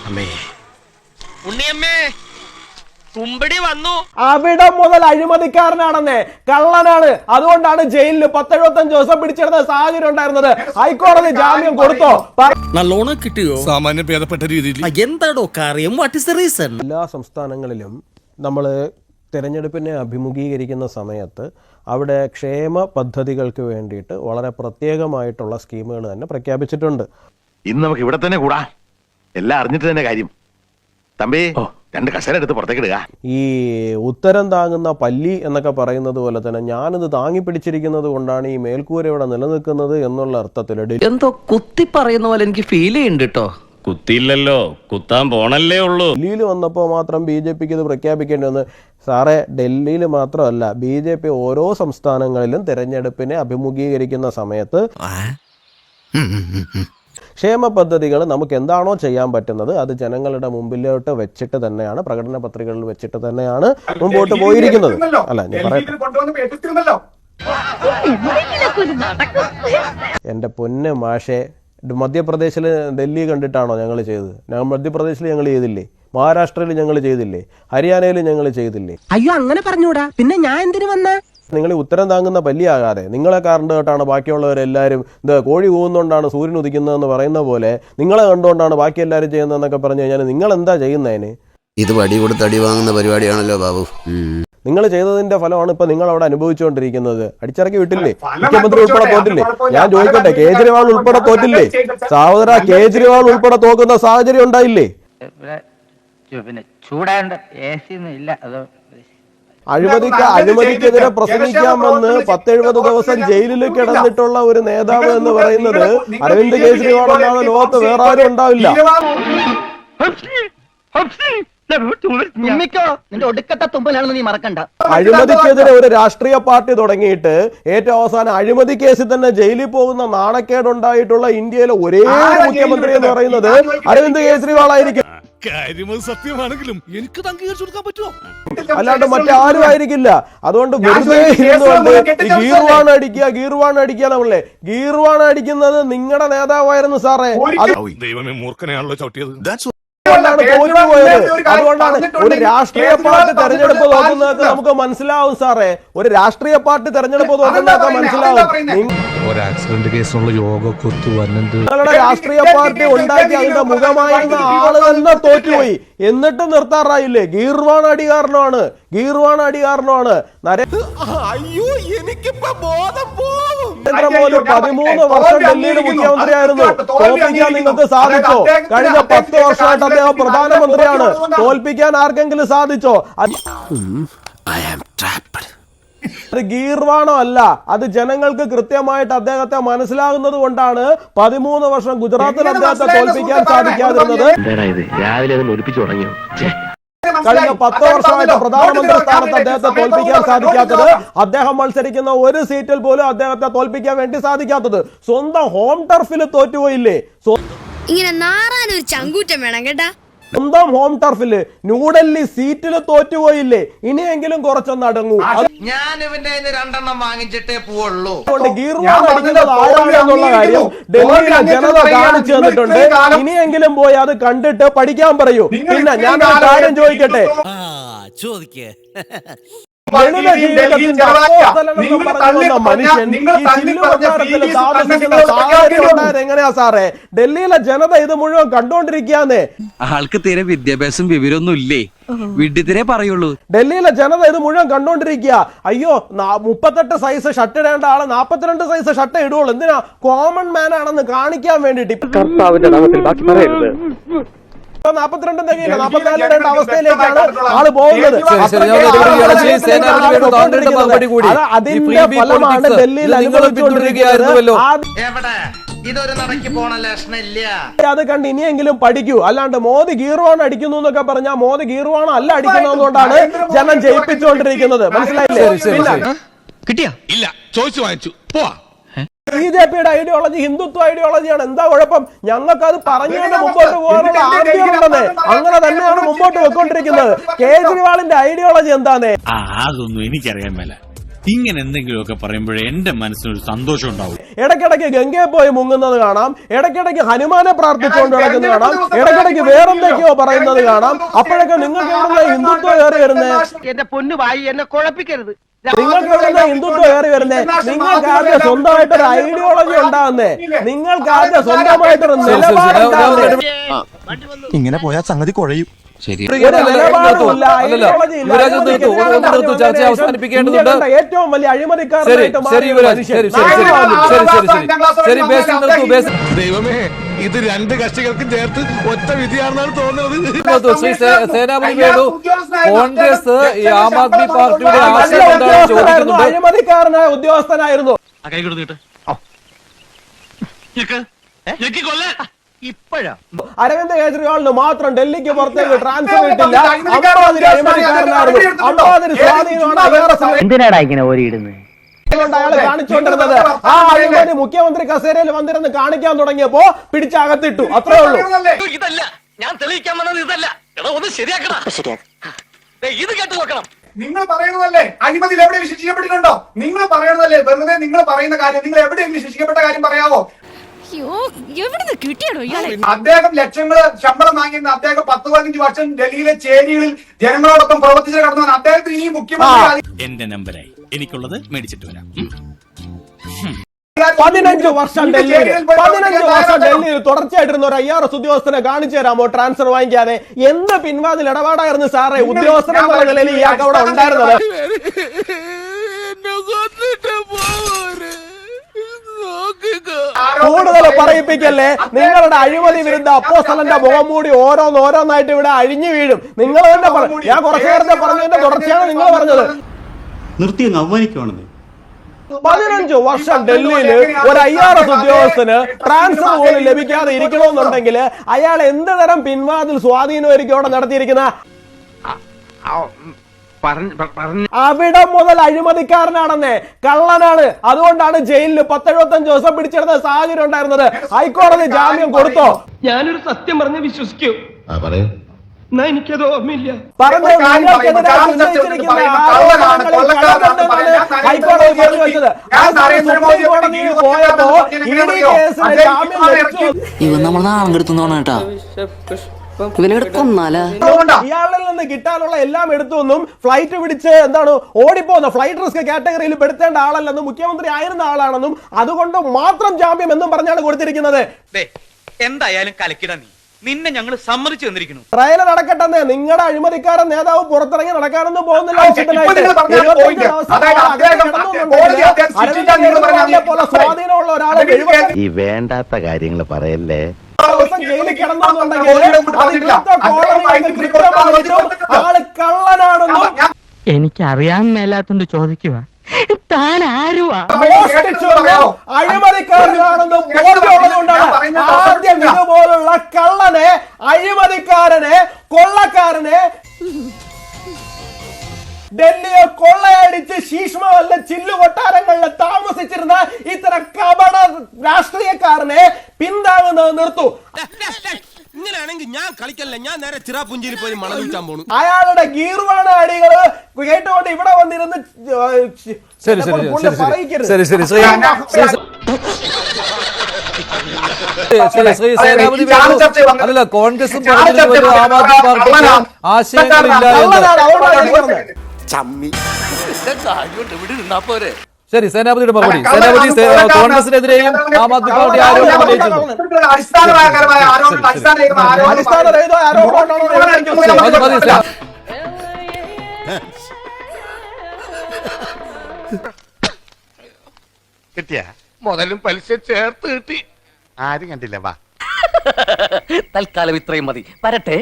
ഉണ്ണിയമ്മേ കുമ്പടി വന്നു. അവിടെ മുതൽ അഴിമതിക്കാരനാണെന്നേ, കള്ളനാണ്. അതുകൊണ്ടാണ് ജയിലിൽ 10-75 ദിവസം പിടിച്ചിടുന്ന സാഹചര്യം ഉണ്ടായിരുന്നത്. ഹൈക്കോടതി ജാമ്യം കൊടുത്തോ? നല്ലോണം കിട്ടിയോ? സാമാന്യം ഭേദപ്പെട്ട രീതിയിൽ. എന്താടോ കാര്യം? What is the reason? എല്ലാ സംസ്ഥാനങ്ങളിലും നമ്മൾ തിരഞ്ഞെടുപ്പിനെ അഭിമുഖീകരിക്കുന്ന സമയത്ത് അവിടെ ക്ഷേമ പദ്ധതികൾക്ക് വേണ്ടിയിട്ട് വളരെ പ്രത്യേകമായിട്ടുള്ള സ്കീമുകൾ തന്നെ പ്രഖ്യാപിച്ചിട്ടുണ്ട്. ഇന്ന് നമുക്ക് ഇവിടെ തന്നെ കൂടാ, എല്ലാം അറിഞ്ഞിട്ട് തന്നെ കാര്യം. തമ്പി 2 കസേര എടുത്ത് പുറത്തേക്ക് ഇടുക. ഈ ഉത്തരം താങ്ങുന്ന പല്ലി എന്നൊക്കെ പറയുന്നത് പോലെ തന്നെ ഞാനിത് താങ്ങി പിടിച്ചിരിക്കുന്നത് കൊണ്ടാണ് ഈ മേൽക്കൂര ഇവിടെ നിലനിൽക്കുന്നത് എന്നുള്ള അർത്ഥത്തിൽ എന്തോ കുത്തി പറയുന്ന പോലെ എനിക്ക് ഫീൽ ചെയ്യുന്നുണ്ട് കേട്ടോ. കുത്തിയില്ലല്ലോ, കുത്താൻ പോണല്ലേ ഉള്ളൂ. ഡൽഹിയിൽ വന്നപ്പോൾ മാത്രം BJPക്ക് ഇത് പ്രഖ്യാപിക്കേണ്ടി വന്നു. സാറേ, ഡൽഹിയിൽ മാത്രമല്ല, BJP ഓരോ സംസ്ഥാനങ്ങളിലും തെരഞ്ഞെടുപ്പിനെ അഭിമുഖീകരിക്കുന്ന സമയത്ത് ക്ഷേമ പദ്ധതികൾ നമുക്ക് എന്താണോ ചെയ്യാൻ പറ്റുന്നത് അത് ജനങ്ങളുടെ മുമ്പിലോട്ട് വെച്ചിട്ട് തന്നെയാണ്, പ്രകടന പത്രികകളിൽ വെച്ചിട്ട് തന്നെയാണ് മുമ്പോട്ട് പോയിരിക്കുന്നത്. അല്ല, ഞാൻ പറയട്ടെ, എന്റെ പൊന്ന് മാഷെ, മധ്യപ്രദേശിൽ ഡൽഹി കണ്ടിട്ടാണോ ഞങ്ങൾ ചെയ്തത്? മധ്യപ്രദേശിൽ ഞങ്ങൾ ചെയ്തില്ലേ? മഹാരാഷ്ട്രയിൽ ഞങ്ങൾ ചെയ്തില്ലേ? ഹരിയാനയിൽ ഞങ്ങൾ ചെയ്തില്ലേ? അയ്യോ, അങ്ങനെ പറഞ്ഞൂടാ. പിന്നെ ഞാൻ എന്തിനു വന്ന? നിങ്ങൾ ഉത്തരം താങ്ങുന്ന പല്ലിയാകാതെ നിങ്ങളെ കണ്ടുകൊണ്ടാണ് ബാക്കിയുള്ളവരെല്ലാവരും ഇത് കോഴി കൂവുന്നതുകൊണ്ടാണ് സൂര്യൻ ഉദിക്കുന്നതെന്ന് പറയുന്ന പോലെ നിങ്ങളെ കണ്ടുകൊണ്ടാണ് ബാക്കി എല്ലാവരും ചെയ്യുന്നതെന്നൊക്കെ പറഞ്ഞു കഴിഞ്ഞാൽ നിങ്ങൾ എന്താ ചെയ്യുന്നതിന്? ഇത് വടി കൊടുത്ത് അടി വാങ്ങുന്ന പരിപാടിയാണല്ലോ ബാബു. നിങ്ങൾ ചെയ്തതിന്റെ ഫലമാണ് ഇപ്പൊ നിങ്ങൾ അവിടെ അനുഭവിച്ചുകൊണ്ടിരിക്കുന്നത്. അടിച്ചിറക്കി വിട്ടില്ലേ? മുഖ്യമന്ത്രി ഉൾപ്പെടെ തോറ്റില്ലേ? ഞാൻ ചോദിക്കട്ടെ, കേജ്രിവാൾ ഉൾപ്പെടെ തോറ്റില്ലേ? സഹോദര, കേജ്രിവാൾ ഉൾപ്പെടെ തോക്കുന്ന സാഹചര്യം ഉണ്ടായില്ലേ? അഴിമതിക്കെതിരെ പ്രസംഗിക്കാമെന്ന് 10-70 ദിവസം ജയിലിൽ കിടന്നിട്ടുള്ള ഒരു നേതാവ് എന്ന് പറയുന്നത് അരവിന്ദ് കെജ്രിവാൾ എന്നാണ്. ലോകത്ത് വേറെ ആരും ഉണ്ടാവില്ല. അഴിമതിക്കെതിരെ ഒരു രാഷ്ട്രീയ പാർട്ടി തുടങ്ങിയിട്ട് ഏറ്റവും അവസാനം അഴിമതി കേസിൽ തന്നെ ജയിലിൽ പോകുന്ന നാണക്കേടുണ്ടായിട്ടുള്ള ഇന്ത്യയിലെ ഒരേ മുഖ്യമന്ത്രി എന്ന് പറയുന്നത് അരവിന്ദ് കെജ്രിവാൾ ആയിരിക്കും. സത്യമാണെങ്കിലും എനിക്ക് അംഗീകരിച്ചു കൊടുക്കാൻ പറ്റുമോ? അല്ലാണ്ട് മറ്റാരും ആയിരിക്കില്ല. അതുകൊണ്ട് വെറുതെ ഇരുന്നുകൊണ്ട് ഗീർവാൺ അടിക്കുക നമ്മളെ. ഗീർവാൺ അടിക്കുന്നത് നിങ്ങളുടെ നേതാവായിരുന്നു സാറേ. ദൈവമേ, മൂർഖനെയാണല്ലോ ചവിട്ടിയത്. തോറ്റുപോയത്. അതുകൊണ്ടാണ് ഒരു രാഷ്ട്രീയ പാർട്ടി തെരഞ്ഞെടുപ്പ് നോക്കുന്നതൊക്കെ നമുക്ക് മനസ്സിലാവും സാറേ. ഒരു രാഷ്ട്രീയ പാർട്ടി തെരഞ്ഞെടുപ്പ് നോക്കുന്നതൊക്കെ മനസ്സിലാവും. നിങ്ങളുടെ രാഷ്ട്രീയ പാർട്ടി ഉണ്ടാക്കി അതിന്റെ മുഖമായിരുന്ന ആള് തന്നെ തോറ്റുപോയി. എന്നിട്ട് നിർത്താറായില്ലേ? ഗീർവാൺ അടികാരനാണ്. നരേന്ദ്രമോദി 13 വർഷം ഡൽഹിയുടെ മുഖ്യമന്ത്രിയായിരുന്നു. തോൽപ്പിക്കാൻ നിങ്ങൾക്ക് സാധിച്ചോ? കഴിഞ്ഞ 10 വർഷമായിട്ട് അദ്ദേഹം പ്രധാനമന്ത്രിയാണ്. തോൽപ്പിക്കാൻ ആർക്കെങ്കിലും സാധിച്ചോ? അത് ഗീർവാണോ അല്ല, അത് ജനങ്ങൾക്ക് കൃത്യമായിട്ട് അദ്ദേഹത്തെ മനസ്സിലാകുന്നത് കൊണ്ടാണ് 13 വർഷം ഗുജറാത്തിൽ അദ്ദേഹത്തെ തോൽപ്പിക്കാൻ സാധിക്കാതിരുന്നത്. കഴിഞ്ഞ 10 വർഷമായിട്ട് പ്രധാനമന്ത്രി സ്ഥാനത്ത് അദ്ദേഹത്തെ തോൽപ്പിക്കാൻ സാധിക്കാത്തത്, അദ്ദേഹം മത്സരിക്കുന്ന ഒരു സീറ്റിൽ പോലും അദ്ദേഹത്തെ തോൽപ്പിക്കാൻ വേണ്ടി സാധിക്കാത്തത്. സ്വന്തം ഹോം ടർഫിൽ തോറ്റുപോയില്ലേ? ഇങ്ങനെ നാറാനൊരു ചങ്കൂറ്റം വേണം കേട്ടാ. സ്വന്തം ഹോം ടർഫില് ന്യൂഡൽഹി സീറ്റിൽ തോറ്റുപോയില്ലേ? ഇനിയെങ്കിലും കുറച്ചൊന്ന് അടങ്ങൂ. ഞാൻ ഇവന്റെ 2 വാങ്ങിച്ചിട്ടേ പോവുള്ളൂ. ഗീർവാൺ അടിക്കുന്നത് ആരാണെന്നുള്ള കാര്യം ഡൽഹിയിലെ ജനത കാണിച്ചു തന്നിട്ടുണ്ട്. ഇനിയെങ്കിലും പോയി അത് കണ്ടിട്ട് പഠിക്കാൻ പറയൂ. പിന്നെ ഞാൻ ആ കാര്യം ചോദിക്കട്ടെ, മനുഷ്യൻ ഈ ചില്ലുകൊട്ടാരത്തിൽ താമസിക്കുന്ന സാഹചര്യം ഉണ്ടായത് എങ്ങനെയാ സാറേ? ഡൽഹിയിലെ ജനത ഇത് മുഴുവൻ കണ്ടോണ്ടിരിക്കാന്നേ. ആൾക്ക് തീരെ വിദ്യാഭ്യാസം വിവരമൊന്നും ഇല്ലേ, വിഡ്ഢിത്തിരെ പറയുള്ളൂ. ഡൽഹിയിലെ ജനത ഇത് മുഴുവൻ കണ്ടോണ്ടിരിക്കുക. അയ്യോ, 38 സൈസ് ഷർട്ട് ഇടേണ്ട ആള് 42 സൈസ് ഷർട്ട് ഇടുള്ളൂ. എന്തിനാ? കോമൺ മാൻ ആണെന്ന് കാണിക്കാൻ വേണ്ടിട്ട്. 42 തികയില്ല, 44 അവസ്ഥയിലേക്കാണ് ആള് പോകുന്നത്. അതിന്റെ ഫലമാണ് ഡൽഹിയിൽ അനുഭവിച്ചുകൊണ്ടിരിക്കുന്നത്. അത് കണ്ട് ഇനിയെങ്കിലും പഠിക്കൂ. അല്ലാണ്ട് മോദി ഗീർവാൺ അടിക്കുന്നു എന്നൊക്കെ പറഞ്ഞാൽ മോദി ഗീർവാൺ അല്ല അടിക്കുന്നതുകൊണ്ടാണ് ജനം ജയിപ്പിച്ചുകൊണ്ടിരിക്കുന്നത്. മനസ്സിലായില്ലേ? കിട്ടിയാ? ഇല്ല, ചോദിച്ചു വാങ്ങിച്ചു പോവാ. BJPയുടെ ഐഡിയോളജി ഹിന്ദുത്വ ഐഡിയോളജിയാണ്. എന്താ കുഴപ്പം? ഞങ്ങൾക്ക് അത് പറഞ്ഞുകൊണ്ട് മുമ്പോട്ട് പോകാനുള്ള ആഗ്രഹമുണ്ടെന്ന്. അങ്ങനെ തന്നെയാണ് മുമ്പോട്ട് പോയിക്കൊണ്ടിരിക്കുന്നത്. കേജ്രിവാളിന്റെ ഐഡിയോളജി എന്താന്നേ? അതൊന്നും എനിക്കറിയാൻ മേല. ഇങ്ങനെ എന്തെങ്കിലുമൊക്കെ പറയുമ്പോഴേ എന്റെ മനസ്സിനൊരു സന്തോഷം ഉണ്ടാവും. ഇടയ്ക്കിടയ്ക്ക് ഗംഗയെ പോയി മുങ്ങുന്നത് കാണാം, ഇടയ്ക്കിടയ്ക്ക് ഹനുമാനെ പ്രാർത്ഥിച്ചുകൊണ്ട് നടക്കുന്നത് കാണാം, ഇടയ്ക്കിടയ്ക്ക് വേറെന്തൊക്കെയോ പറയുന്നത് കാണാം. അപ്പോഴൊക്കെ നിങ്ങൾക്ക് എവിടുന്ന ഹിന്ദുത്വം കയറി വരുന്നേ? എന്റെ പൊന്നു വായി എന്നെ കുഴപ്പിക്കരുത്. നിങ്ങൾക്ക് എവിടുന്ന ഹിന്ദുത്വം കയറി വരുന്നേ? നിങ്ങൾക്ക് ആദ്യം സ്വന്തമായിട്ടൊരു ഐഡിയോളജി ഉണ്ടാകുന്നേ, നിങ്ങൾക്ക് ആദ്യം സ്വന്തമായിട്ടൊരു നിലപാടുണ്ടാകുന്നേ. ഇങ്ങനെ പോയാൽ സംഗതി കുഴയും. ശരി, ഒരു നിലപാടുമില്ല, ഐഡിയോളജി ഇല്ല. അവസാനിപ്പിക്കേണ്ടതുണ്ട്. ഏറ്റവും വലിയ അഴിമതിക്കാരനായിട്ട് മാറിയ ദൈവമേ, ഇത് രണ്ട് കക്ഷികൾക്കും ചേർത്ത് ഒറ്റ വിധിയാണെന്നാണ് തോന്നുന്നത്. സേനാപതി വേണു കോൺഗ്രസ് ഈ ആം ആദ്മി പാർട്ടിയുടെ ആശയം എന്താണെന്ന് ചോദിക്കുന്നുണ്ട്. അഴിമതിക്കാരനായ ഉദ്യോഗസ്ഥനായിരുന്നു. ഇപ്പോഴാ അരവിന്ദ് കെജ്രിവാളിന് മാത്രം ഡൽഹിക്ക് പുറത്തേക്ക് ട്രാൻസ്ഫർ കിട്ടില്ല. അമ്മാതിരി അഴിമതിക്കാരനായിരുന്നു, അമ്മാതിരി സ്വാധീനമാണ് എന്തിനാടാ ഇങ്ങനെ ഓരിയിടുന്നത്? അയാൾ കാണിച്ചുകൊണ്ടിരുന്നത്. ആ അഴിമതി മുഖ്യമന്ത്രി കസേരയിൽ വന്നിരുന്ന് കാണിക്കാൻ തുടങ്ങിയപ്പോ പിടിച്ചകത്തിട്ടു, അത്രേ ഉള്ളൂ. ഇതല്ല ഞാൻ തെളിയിക്കാൻ വന്നത്, ഇതല്ല. എടാ ഒന്ന് ശരിയാക്കണം. ഇത് കേട്ട് നോക്കണം. നിങ്ങൾ പറയുന്നതല്ലേ അഴിമതിയിൽ എവിടെ വിശേഷിക്കപ്പെട്ടിട്ടുണ്ടോ? നിങ്ങൾ പറയുന്നതല്ലേ, വെറുതെ നിങ്ങൾ പറയുന്ന കാര്യം നിങ്ങൾ എവിടെയെങ്കിലും വിശേഷിക്കപ്പെട്ട കാര്യം പറയാവോ? അദ്ദേഹം ലക്ഷങ്ങള് ശമ്പളം വാങ്ങിയിരുന്ന അദ്ദേഹം 10-15 വർഷം ഡൽഹിയിലെ ചേരികളിൽ ജനങ്ങളോടൊപ്പം പ്രവർത്തിച്ച് കിടന്നവൻ. അദ്ദേഹത്തിന് ഈ മുഖ്യമന്ത്രി എന്റെ നമ്പരായി എനിക്കുള്ളത് മേടിച്ചിട്ട് വരാം. 15 വർഷം ഡൽഹിയിൽ തുടർച്ചയായിട്ടിരുന്ന ഒരു IRS ഉദ്യോഗസ്ഥനെ കാണിച്ചു തരാമോ ട്രാൻസ്ഫർ വാങ്ങിക്കാതെ? എന്ത് പിൻവാതിൽ ഇടപാടായിരുന്നു സാറേ ഉദ്യോഗസ്ഥനെന്നുള്ള നിലയിൽ ഇയാൾക്ക് അവിടെ ഉണ്ടായിരുന്നത്? കൂടുതൽ പറയിപ്പിക്കല്ലേ. നിങ്ങളുടെ അഴിമതി വിരുദ്ധ അപ്പോസ്തലന്റെ മുഖം മൂടി ഓരോന്നായിട്ട് ഇവിടെ അഴിഞ്ഞു വീഴും. നിങ്ങൾ തന്നെ ഞാൻ കുറച്ചു നേരത്തെ പറഞ്ഞതിന്റെ തുടർച്ചയാണ് നിങ്ങൾ പറഞ്ഞത്. നിർത്തി അവമാനിക്കുവാണെന്ന്. 15 വർഷം ഡൽഹിയിൽ ഒരു IRS ഉദ്യോഗസ്ഥന് ട്രാൻസ്ഫർ പോലും ലഭിക്കാതെ ഇരിക്കണമെന്നുണ്ടെങ്കിൽ അയാൾ എന്ത് തരം പിൻവാതിൽ സ്വാധീനമായിരിക്കും അവിടെ നടത്തിയിരിക്കുന്ന? അവിടെ മുതൽ അഴിമതിക്കാരനാണെന്നേ, കള്ളനാണ്. അതുകൊണ്ടാണ് ജയിലിൽ 10-75 ദിവസം പിടിച്ചെടുത്ത സാഹചര്യം ഉണ്ടായിരുന്നത്. ഹൈക്കോടതി ജാമ്യം കൊടുത്തോ? ഞാനൊരു സത്യം പറഞ്ഞ് വിശ്വസിക്കൂ. എനിക്കത് ഓർമ്മയില്ല. ഹൈക്കോടതി പറഞ്ഞു വെച്ചത് പോയപ്പോ ഇവൻ നമ്മൾ നാളെ എടുത്തോണ കേട്ടാ. ഇയാളിൽ നിന്ന് കിട്ടാനുള്ള എല്ലാം എടുത്തൊന്നും ഫ്ലൈറ്റ് പിടിച്ച് എന്താണ് ഓടിപ്പോകുന്ന ഫ്ലൈറ്റ് റിസ്ക് കാറ്റഗറിയിൽ പെടുത്തേണ്ട ആളല്ലെന്നും മുഖ്യമന്ത്രി ആയിരുന്ന ആളാണെന്നും അതുകൊണ്ട് മാത്രം ജാമ്യം എന്നും പറഞ്ഞാണ് കൊടുത്തിരിക്കുന്നത്. എന്തായാലും കലക്കിട നിന്നെ ഞങ്ങൾ സമ്മതിച്ചു തന്നിരിക്കുന്നു. ട്രയൽ നടക്കട്ടെന്നേ. നിങ്ങളുടെ അഴിമതിക്കാരൻ നേതാവ് പുറത്തിറങ്ങി നടക്കാനൊന്നും പോകുന്നില്ല. സ്വാധീനമുള്ള ഒരാളെ ഈ വേണ്ടാത്ത കാര്യങ്ങൾ പറയല്ലേ. ജയിലിൽ കിടന്നുണ്ടെങ്കിൽ ആള് കള്ളനാണെന്നും എനിക്കറിയാൻ മേലാത്തോണ്ട് ചോദിക്കുക. താൻ ആരുവാ? അഴിമതിക്കാരനാണെന്നും ബോധ്യമുള്ളതുകൊണ്ടാണ് ആദ്യം ഇതുപോലുള്ള കള്ളനെ, അഴിമതിക്കാരനെ, കൊള്ളക്കാരനെ ഡൽഹിയെ കൊള്ളയടിച്ച് ശീഷ്മവല്ല ചില്ലു കൊട്ടാരങ്ങളിൽ താമസിച്ചിരുന്ന ഇത്തരം കപട രാഷ്ട്രീയക്കാരനെ പിന്താങ്ങുന്നത് നിർത്തൂ. ഇങ്ങനെയാണെങ്കിൽ ഞാൻ കളിക്കല്ല, ഞാൻ നേരെ ചിറാപുഞ്ചിയിൽ പോയി മണം വിൽക്കാൻ പോണു. അയാളുടെ ഗീർവാണ അടികള് കേട്ടുകൊണ്ട് ഇവിടെ വന്നിരുന്ന് അല്ല കോൺഗ്രസും ആം ആദ്മി പാർട്ടിക്ക് ആശയങ്ങളില്ല. ശരി, സേനാപതിയുടെ മറുപടി. സേനാപതി കോൺഗ്രസിനെതിരെയും ആം ആദ്മി പാർട്ടി ആരോപണം ഉന്നയിക്കുന്നു. കിട്ടിയ മുതലും പലിശ ചേർത്ത് കിട്ടി. ആരും കണ്ടില്ല. വാ, തൽക്കാലം ഇത്രയും മതി. വരട്ടെ.